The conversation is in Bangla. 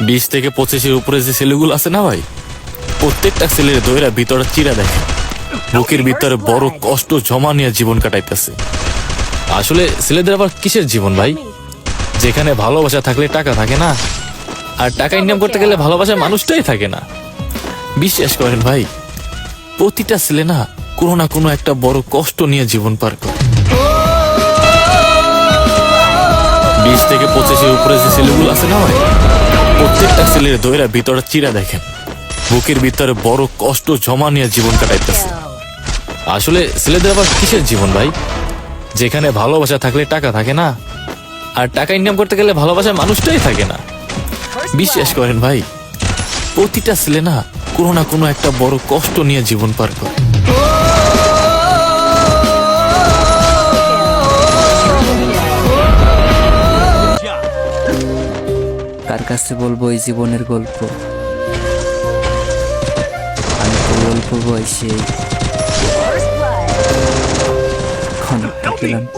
20 থেকে 25-এর উপরে যে ছেলেগুলো আছে না ভাই, প্রত্যেকটা ছেলের দইরা ভিতরে চিরা দেখে, বুকের ভিতরে বড় কষ্ট জমা নিয়ে জীবন কাটাইতেছে। আসলে ছেলেদের আবার কিসের জীবন ভাই, যেখানে ভালোবাসা থাকলে টাকা থাকে না, আর টাকা ইনকাম করতে গেলে ভালোবাসার মানুষটাই থাকে না। বিশ্বাস করেন ভাই, প্রতিটা ছেলে না কোনো না কোনো একটা বড় কষ্ট নিয়ে জীবন পার করে। 20 থেকে 25-এর উপরে যে ছেলেগুলো আছে না ভাই, প্রত্যেকটা ছেলের দইরা ভিতরে চিরা দেখেন, বুকের ভিতরে বড় কষ্ট জমা নিয়ে জীবন কাটাইতেছে। আসলে ছেলেদের আবার কিসের জীবন ভাই, যেখানে ভালোবাসা থাকলে টাকা থাকে না, আর টাকা ইনকাম করতে গেলে ভালোবাসার মানুষটাই থাকে না। বিশ্বাস করেন ভাই, প্রতিটা ছেলে না কোনো না কোনো একটা বড় কষ্ট নিয়ে জীবন পার করে। কার কাছে বলবো এই জীবনের গল্প? আমি তো অল্প বয়সে অনেকটা ক্লান্ত।